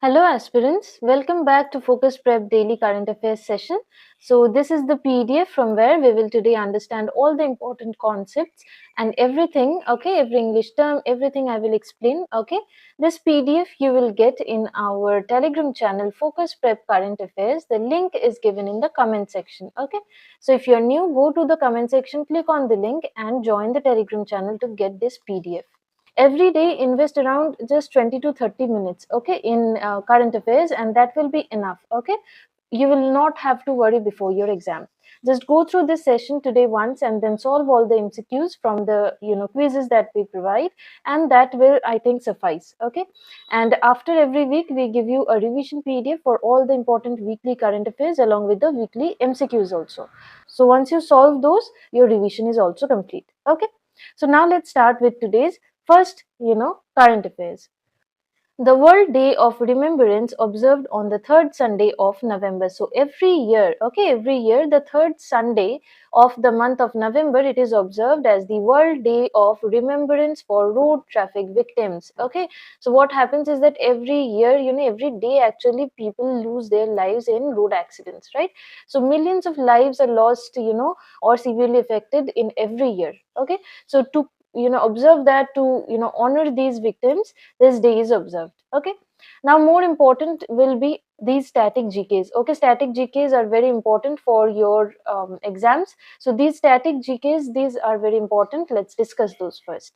Hello aspirants, welcome back to Focus Prep Daily Current Affairs session. So this is the PDF from where we will today understand all the important concepts and everything, okay, every English term, everything I will explain, okay. This PDF you will get in our Telegram channel Focus Prep Current Affairs. The link is given in the comment section, okay. So if you are new, go to the comment section, click on the link and join the Telegram channel to get this PDF. Every day invest around just 20 to 30 minutes, okay, in current affairs, and that will be enough, okay. You will not have to worry before your exam. Just go through this session today once and then solve all the MCQs from the quizzes that we provide, and that will, I think, suffice, okay. And after every week we give you a revision PDF for all the important weekly current affairs along with the weekly MCQs also. So once you solve those, your revision is also complete, okay. So now let's start with today's first, current affairs. The World Day of Remembrance observed on the third Sunday of November. So every year, okay, every year, the third Sunday of the month of November, it is observed as the World Day of Remembrance for road traffic victims. Okay, so what happens is that every year, every day actually people lose their lives in road accidents, right? So millions of lives are lost, or severely affected in every year. Okay, so to observe that, to honor these victims, this day is observed, okay. Now more important will be these static GKs, okay. Static GKs are very important for your exams. So these static GKs, these are very important. Let's discuss those first.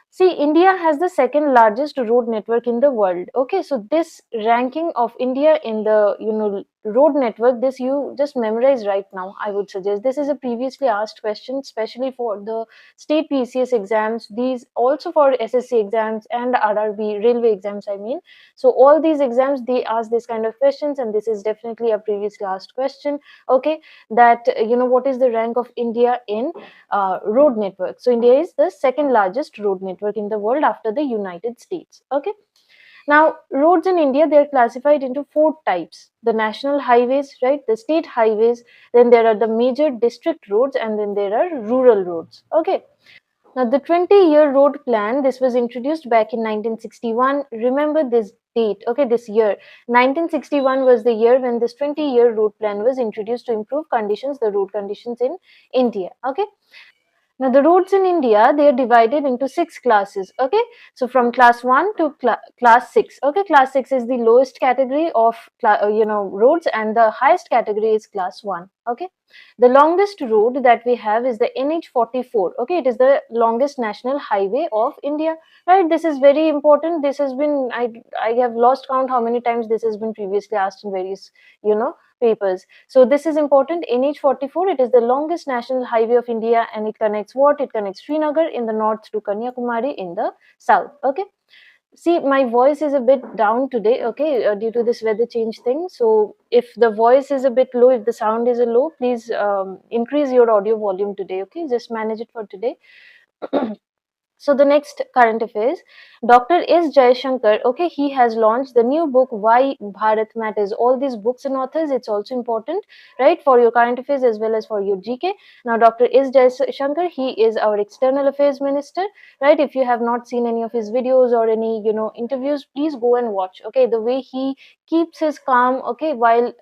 See, India has the second largest road network in the world. Okay, so this ranking of India in the road network, this you just memorize right now. I would suggest this is a previously asked question, especially for the state PCS exams. These also for SSC exams and RRB railway exams. I mean, so all these exams they ask this kind of questions, and this is definitely a previously asked question. Okay, that what is the rank of India in road network. So India is the second largest road network in the world after the United States. Okay. Now, roads in India, they are classified into four types. The national highways, right? The state highways, then there are the major district roads, and then there are rural roads. Okay. Now, the 20-year road plan, this was introduced back in 1961. Remember this date, okay, this year. 1961 was the year when this 20-year road plan was introduced to improve conditions, the road conditions in India, okay. Now, the roads in India, they are divided into six classes. Okay, so from class 1 to class 6. Okay, class 6 is the lowest category of roads, and the highest category is class 1. Okay, the longest road that we have is the NH44. Okay, it is the longest national highway of India. Right, this is very important. This has been, I have lost count how many times this has been previously asked in various papers. So this is important. NH44, it is the longest national highway of India, and it connects what? It connects Srinagar in the north to Kanyakumari in the south. Okay. See, my voice is a bit down today, okay, due to this weather change thing. So if the voice is a bit low, if the sound is a low, please increase your audio volume today, okay. Just manage it for today. So the next current affairs, Dr. S. Jaishankar, okay, he has launched the new book, Why Bharat Matters. All these books and authors, it's also important, right, for your current affairs as well as for your GK. Now, Dr. S. Jaishankar, he is our external affairs minister, right? If you have not seen any of his videos or any, interviews, please go and watch, okay. The way he keeps his calm, okay, while,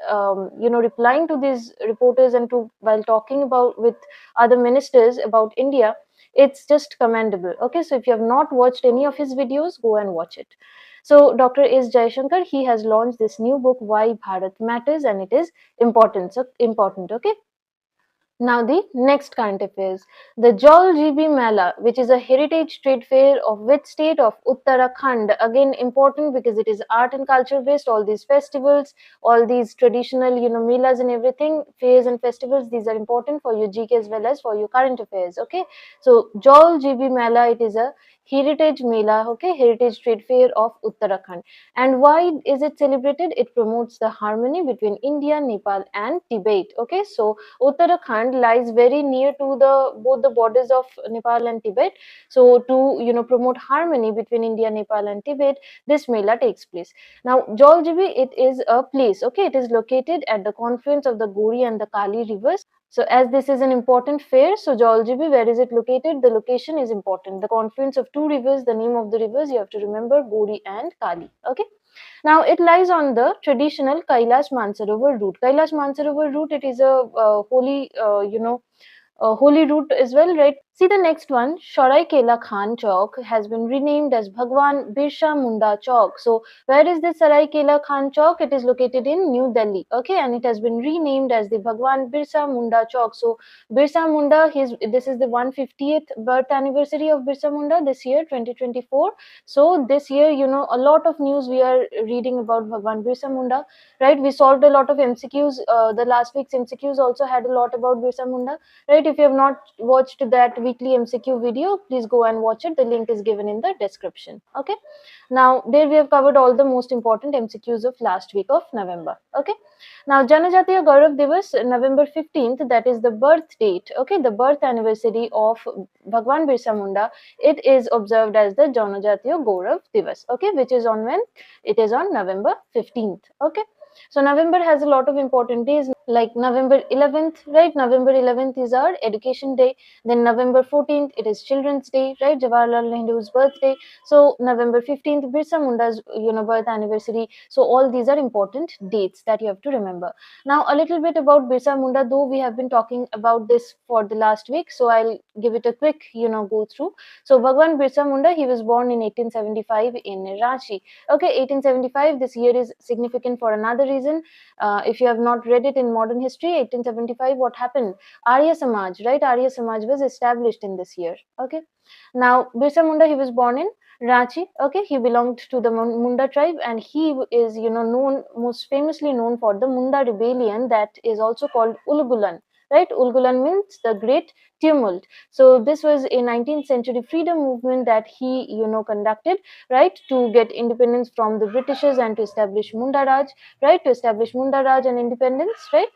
replying to these reporters and to while talking about with other ministers about India, it's just commendable. Okay, so if you have not watched any of his videos, go and watch it. So Dr. S. Jaishankar, he has launched this new book, Why Bharat Matters, and it is important. Okay. Now the next current affairs. The Jal GB Mela, which is a heritage trade fair of which state? Of Uttarakhand. Again important because it is art and culture based. All these festivals, all these traditional, melas and everything, fairs and festivals, these are important for your GK as well as for your current affairs. Okay. So Jal GB Mela, it is a heritage mela, okay, heritage trade fair of Uttarakhand. And why is it celebrated? It promotes the harmony between India, Nepal and Tibet. Okay, so Uttarakhand lies very near to the both the borders of Nepal and Tibet. So to promote harmony between India, Nepal and Tibet, this mela takes place. Now Joljibi, it is a place, okay, it is located at the confluence of the Gori and the Kali rivers. So as this is an important fair, so Joljibi, where is it located? The location is important. The confluence of two rivers, the name of the rivers you have to remember, Gori and Kali. Okay. Now it lies on the traditional Kailash Mansarovar route. Kailash Mansarovar route, it is a holy, holy route as well, right? See the next one, Shorai Kela Khan Chowk has been renamed as Bhagwan Birsa Munda Chowk. So where is this Sarai Kela Khan Chowk? It is located in New Delhi, okay, and it has been renamed as the Bhagwan Birsa Munda Chowk. So Birsa Munda, this is the 150th birth anniversary of Birsa Munda this year, 2024. So this year, a lot of news we are reading about Bhagwan Birsa Munda, right? We solved a lot of MCQs. The last week's MCQs also had a lot about Birsa Munda, right? If you have not watched that weekly MCQ video, please go and watch it. The link is given in the description. Okay. Now there we have covered all the most important MCQs of last week of November. Okay. Now Janajatiya Gaurav Divas, November 15th, that is the birth date. Okay, the birth anniversary of Bhagwan Birsa Munda. It is observed as the Janajatiya Gaurav Divas. Okay, which is on when? It is on November 15th. Okay. So November has a lot of important days like November 11th, right? November 11th is our education day. Then November 14th, it is Children's Day, right? Jawaharlal Nehru's birthday. So November 15th, Birsa Munda's birth anniversary. So all these are important dates that you have to remember. Now a little bit about Birsa Munda, though we have been talking about this for the last week. So I'll give it a quick go through. So Bhagwan Birsa Munda, he was born in 1875 in Ranchi. Okay, 1875, this year is significant for another reason. If you have not read it in modern history, 1875, what happened? Arya Samaj, right? Arya Samaj was established in this year. Okay. Now, Birsa Munda, he was born in Ranchi. Okay, he belonged to the Munda tribe, and he is, most famously known for the Munda rebellion that is also called Ulgulan. Right, Ulgulan means the great tumult. So this was a 19th century freedom movement that he, conducted, right, to get independence from the Britishers and to establish Munda Raj, right, to establish Munda Raj and independence, right.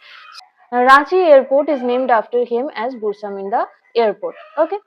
Ranchi Airport is named after him as Birsa Munda Airport. Okay.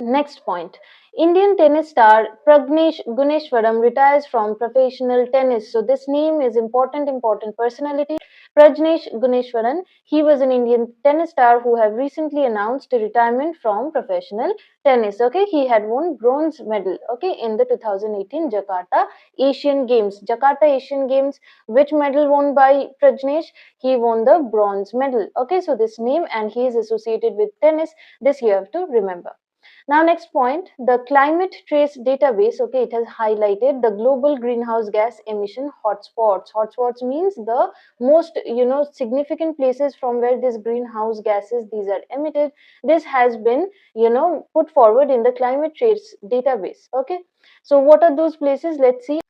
Next point. Indian tennis star Pragnesh Guneshwaram retires from professional tennis. So this name is important personality. Prajnesh Guneshwaran, he was an Indian tennis star who have recently announced a retirement from professional tennis. Okay, he had won bronze medal. Okay, in the 2018 Jakarta Asian Games. Jakarta Asian Games, which medal won by Prajnesh? He won the bronze medal. Okay, so this name and he is associated with tennis. This you have to remember. Now, next point, the climate trace database, okay, it has highlighted the global greenhouse gas emission hotspots. Hotspots means the most, significant places from where these greenhouse gases, these are emitted. This has been, put forward in the climate trace database, okay. So what are those places? Let's see.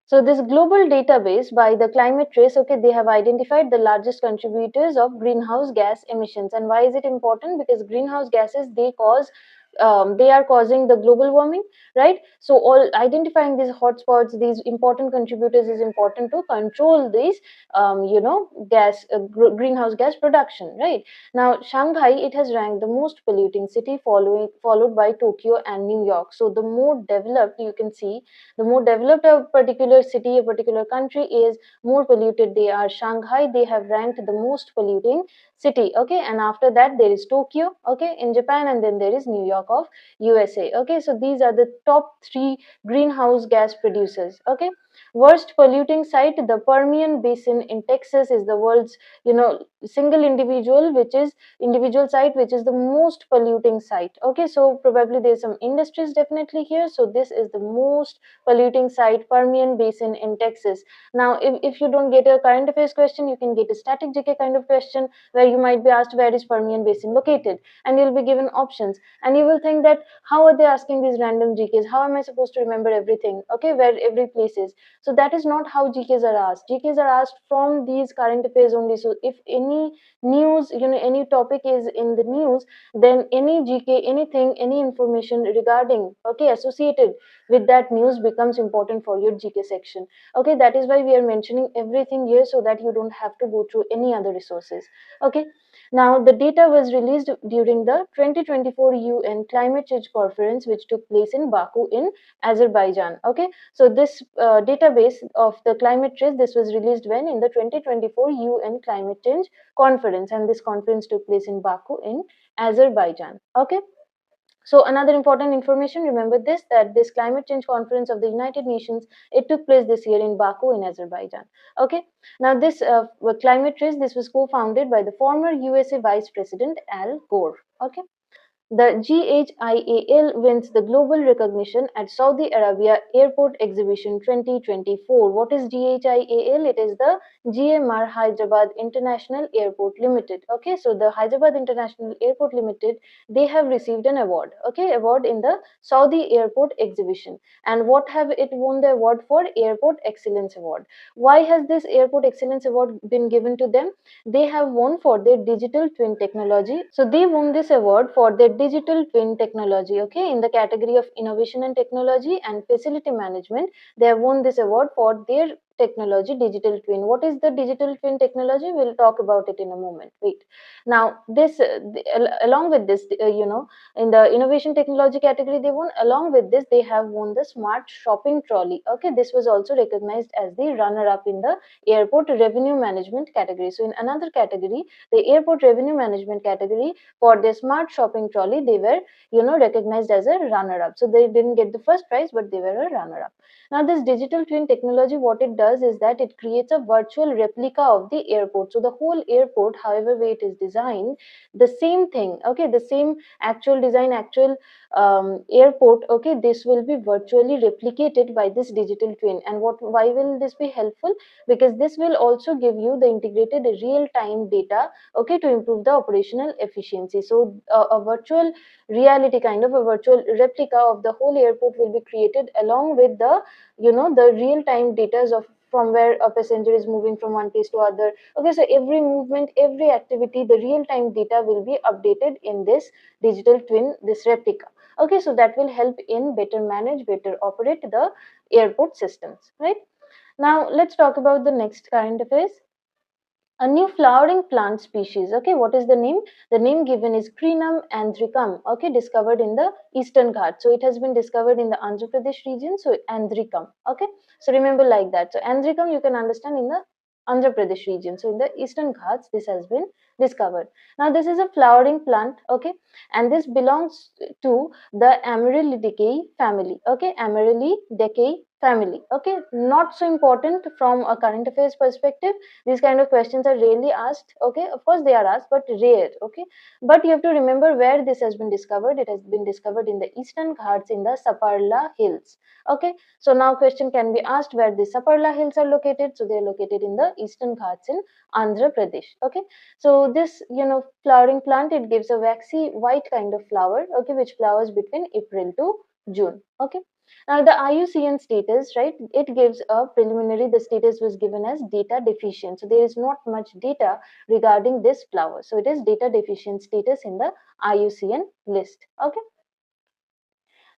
So this global database by the Climate Trace, okay, they have identified the largest contributors of greenhouse gas emissions. And why is it important? Because greenhouse gases, they are causing the global warming, right? So all identifying these hotspots, these important contributors is important to control these, greenhouse gas production, right? Now Shanghai, it has ranked the most polluting city, followed by Tokyo and New York. So the more developed, you can see, the more developed a particular city, a particular country is, more polluted they are. Shanghai, they have ranked the most polluting city. Okay, and after that there is Tokyo, okay, in Japan, and then there is New York of USA. Okay, so these are the top 3 greenhouse gas producers. Okay, worst polluting site, the Permian Basin in Texas is the world's, single individual site which is the most polluting site. Okay, so probably there's some industries definitely here. So this is the most polluting site, Permian Basin in Texas. Now if you don't get a current affairs question, you can get a static GK kind of question where you might be asked where is Permian Basin located, and you'll be given options, and you will think that how are they asking these random GKs, how am I supposed to remember everything, okay, where every place is. So that is not how GKs are asked. GKs are asked from these current affairs only. So if any news, any topic is in the news, then any GK, anything, any information regarding, okay, associated with that news becomes important for your GK section. Okay, that is why we are mentioning everything here, so that you don't have to go through any other resources. Okay, now the data was released during the 2024 UN Climate Change Conference, which took place in Baku in Azerbaijan. Okay, so this database of the climate trace, this was released when, in the 2024 UN Climate Change Conference, and this conference took place in Baku in Azerbaijan. Okay. So another important information, remember this, that this climate change conference of the United Nations, it took place this year in Baku in Azerbaijan. Okay. Now this climate race, this was co-founded by the former USA Vice President Al Gore. Okay. The GHIAL wins the global recognition at Saudi Arabia Airport Exhibition 2024. What is GHIAL? It is the GMR Hyderabad International Airport Limited. Okay, so the Hyderabad International Airport Limited, they have received an award. Okay, award in the Saudi Airport Exhibition. And what have it won the award for? Airport Excellence Award. Why has this Airport Excellence Award been given to them? They have won for their digital twin technology. So they won this award for their digital twin technology. Okay, in the category of innovation and technology and facility management, they have won this award for their technology, digital twin. What is the digital twin technology? We'll talk about it in a moment. Wait. Now this along with this, in the innovation technology category they won. Along with this, they have won the smart shopping trolley. Okay, this was also recognized as the runner up in the airport revenue management category. So in another category, the airport revenue management category, for their smart shopping trolley, they were recognized as a runner up. So they didn't get the first prize, but they were a runner up. Now this digital twin technology, what it does is that it creates a virtual replica of the airport. So the whole airport, however way it is designed, the same thing, okay, the same actual design, actual airport, okay, this will be virtually replicated by this digital twin. And why will this be helpful? Because this will also give you the integrated real time data, okay, to improve the operational efficiency. So a virtual reality, kind of a virtual replica of the whole airport, will be created along with the the real time data of from where a passenger is moving from one place to other. Okay, so every movement, every activity, the real time data will be updated in this digital twin, this replica. Okay, so that will help in better manage, better operate the airport systems, right? Now let's talk about the next current affairs. A new flowering plant species. Okay, what is the name? The name given is Crinum anthricum. Okay, discovered in the Eastern Ghats. So it has been discovered in the Andhra Pradesh region. So anthricum. Okay, so remember like that. So anthricum you can understand in the Andhra Pradesh region. So in the Eastern Ghats, this has been discovered. Now this is a flowering plant. Okay, and this belongs to the Amaryllidaceae family. Okay, Amaryllidaceae family. Okay, not so important from a current affairs perspective. These kind of questions are rarely asked. Okay, of course they are asked, but rare. Okay, but you have to remember where this has been discovered. It has been discovered in the Eastern Ghats in the Saparla Hills. Okay, so now question can be asked where the Saparla Hills are located. So they are located in the Eastern Ghats in Andhra Pradesh. Okay, so this flowering plant, it gives a waxy white kind of flower. Okay, which flowers between April to June. Okay. Now the IUCN status, right, it gives a preliminary, the status was given as data deficient. So there is not much data regarding this flower. So it is data deficient status in the IUCN list. Okay.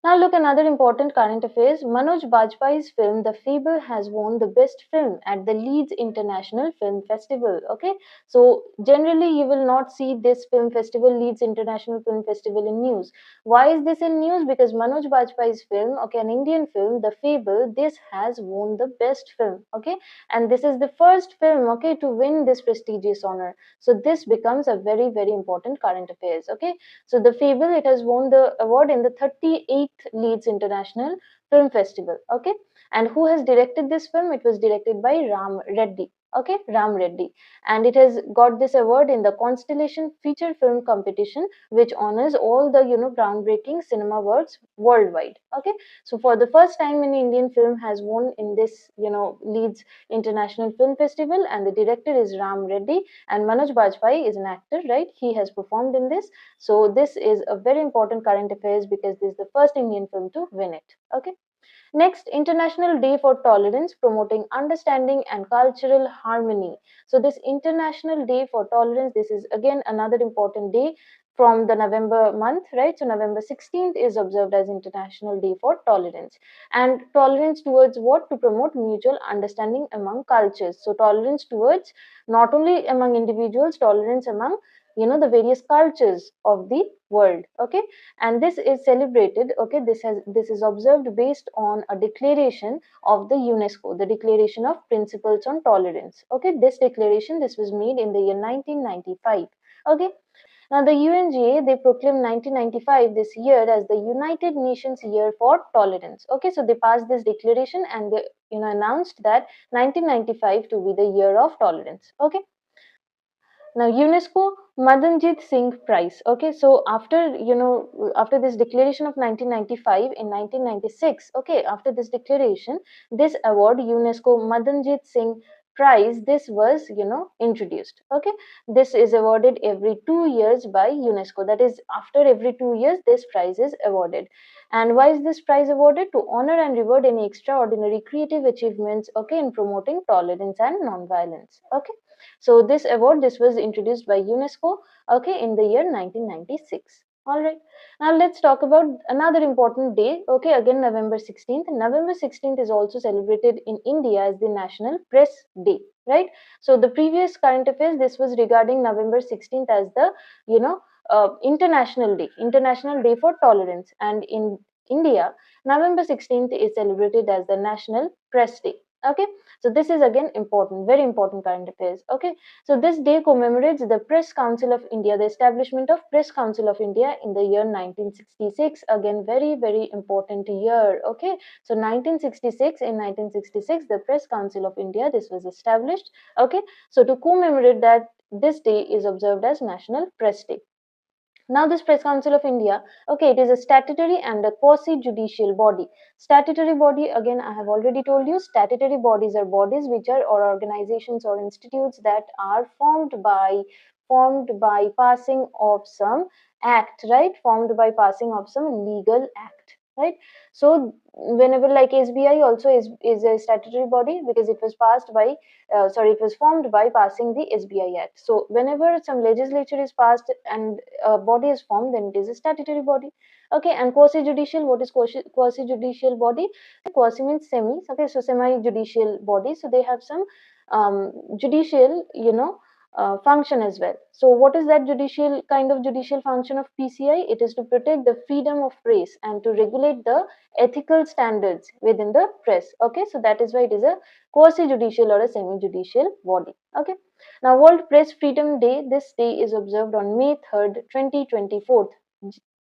Now look, another important current affairs. Manoj Vajpayee's film The Fable has won the best film at the Leeds International Film Festival. Okay, so generally you will not see this film festival, Leeds International Film Festival, in news. Why is this in news? Because Manoj Vajpayee's film, okay, an Indian film, The Fable, this has won the best film. Okay, and this is the first film, okay, to win this prestigious honor. So this becomes a very, very important current affairs. Okay, so the Fable, it has won the award in the 38th Leeds International Film Festival. Okay, and who has directed this film? It was directed by Ram Reddy. Okay, Ram Reddy, and it has got this award in the Constellation Feature Film Competition, which honors all the groundbreaking cinema works worldwide. Okay, so for the first time, an Indian film has won in this Leeds International Film Festival, and the director is Ram Reddy, and Manoj Bajpayee is an actor, right? He has performed in this. So this is a very important current affairs because this is the first Indian film to win it. Okay. Next, International Day for Tolerance, promoting understanding and cultural harmony. So this International Day for Tolerance, this is again another important day from the November month, right? So November 16th is observed as International Day for Tolerance. And tolerance towards what? To promote mutual understanding among cultures. So tolerance towards not only among individuals, tolerance among the various cultures of the world. Okay, and this is celebrated, okay, this is observed based on a declaration of the UNESCO, the Declaration of Principles on Tolerance. Okay, this declaration, this was made in the year 1995. Okay, Now, the UNGA, they proclaimed 1995 this year as the United Nations Year for Tolerance. Okay, so they passed this declaration and they announced that 1995 to be the year of tolerance. Okay. Now, UNESCO Madanjit Singh Prize. Okay, so after this declaration of 1995, in 1996, okay, after this declaration, this award, UNESCO Madanjit Singh Prize, this was introduced. Okay, this is awarded every 2 years by UNESCO. That is, after every 2 years, this prize is awarded. And why is this prize awarded? To honor and reward any extraordinary creative achievements, okay, in promoting tolerance and non-violence. Okay. So this award, this was introduced by UNESCO, okay, in the year 1996. All right. Now let's talk about another important day. Okay, again November 16th. November 16th is also celebrated in India as the National Press Day, right? So the previous current affairs, this was regarding November 16th as the International Day for Tolerance, and in India, November 16th is celebrated as the National Press Day. Okay, so this is again important, very important current affairs. Okay, so this day commemorates the Press Council of India, the establishment of Press Council of India in the year 1966. Again, very, very important year. Okay, so 1966, in 1966, the Press Council of India, this was established. Okay, so to commemorate that, this day is observed as National Press Day. Now, this Press Council of India, okay, it is a statutory and a quasi-judicial body. Statutory body, again, I have already told you, statutory bodies are bodies which are, or organizations or institutes that are formed by passing of some act, right? Formed by passing of some legal act, right? So, whenever like SBI also is a statutory body because it was it was formed by passing the SBI Act. So whenever some legislature is passed and a body is formed, then it is a statutory body. Okay, and quasi-judicial, what is quasi-judicial body? Quasi means semi. Okay, so semi-judicial body. So they have some judicial, function as well. So what is that judicial function of PCI? It is to protect the freedom of press and to regulate the ethical standards within the press. Okay, so that is why it is a quasi-judicial or a semi-judicial body. Okay. Now, World Press Freedom Day. This day is observed on May 3rd, 2024.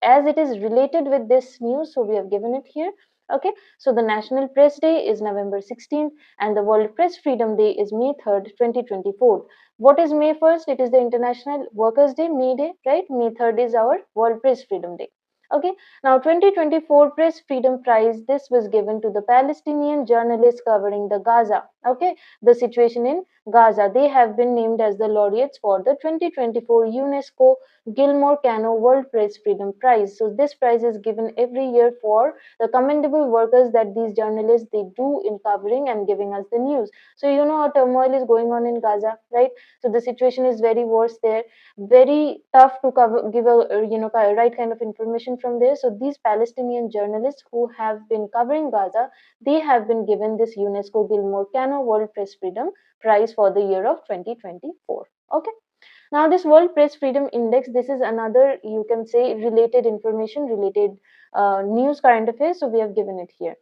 As it is related with this news, so we have given it here. Okay. So the National Press Day is November 16th, and the World Press Freedom Day is May 3rd, 2024. What is May 1st? It is the International Workers' Day, May Day, right? May 3rd is our World Press Freedom Day. Okay, now 2024 Press Freedom Prize, this was given to the Palestinian journalists covering the Gaza. Okay, the situation in Gaza. They have been named as the laureates for the 2024 UNESCO Gilmore Cano World Press Freedom Prize. So this prize is given every year for the commendable workers that these journalists they do in covering and giving us the news. So you know how turmoil is going on in Gaza, right? So the situation is very worse there, very tough to give a right kind of information from there. So these Palestinian journalists who have been covering Gaza, they have been given this UNESCO Gilmore Cano World Press Freedom Prize for the year of 2024. Okay. Now this World Press Freedom Index, this is another, you can say, related information, related news, current affairs. So we have given it here.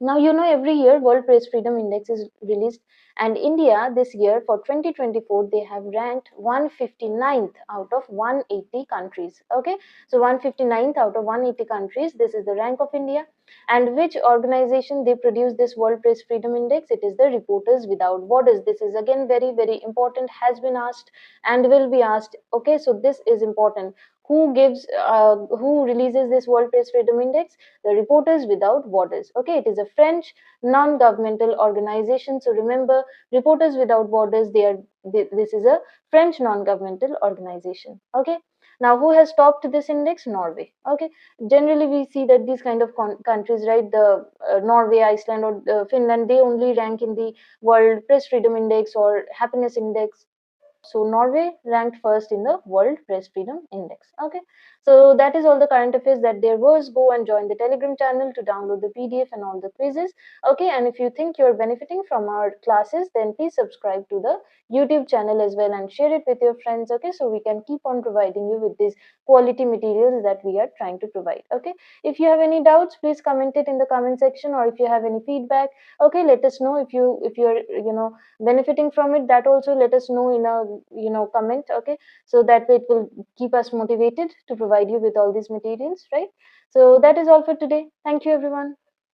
Now, every year World Press Freedom Index is released, and India this year for 2024 they have ranked 159th out of 180 countries. Okay, so 159th out of 180 countries. This is the rank of India. And which organization they produce this World Press Freedom Index? It is the Reporters Without Borders. This is again very, very important, has been asked and will be asked. Okay, so this is important. Who releases this World Press Freedom Index? The Reporters Without Borders. Okay, it is a French non-governmental organization. So remember, Reporters Without Borders, this is a French non-governmental organization. Okay. Now, who has topped this index? Norway. Okay. Generally, we see that these kind of countries, right, the Norway, Iceland, or Finland, they only rank in the World Press Freedom Index or Happiness Index. So Norway ranked first in the World Press Freedom Index. Okay, so that is all the current affairs that there was. Go and join the Telegram channel to download the PDF and all the quizzes. Okay, and if you think you're benefiting from our classes, then please subscribe to the YouTube channel as well and share it with your friends. Okay, so we can keep on providing you with these quality materials that we are trying to provide. Okay, if you have any doubts, please comment it in the comment section, or if you have any feedback, okay, let us know. If you're benefiting from it, that also let us know in a comment, okay, so that way it will keep us motivated to provide you with all these materials, right? So that is all for today. Thank you, everyone.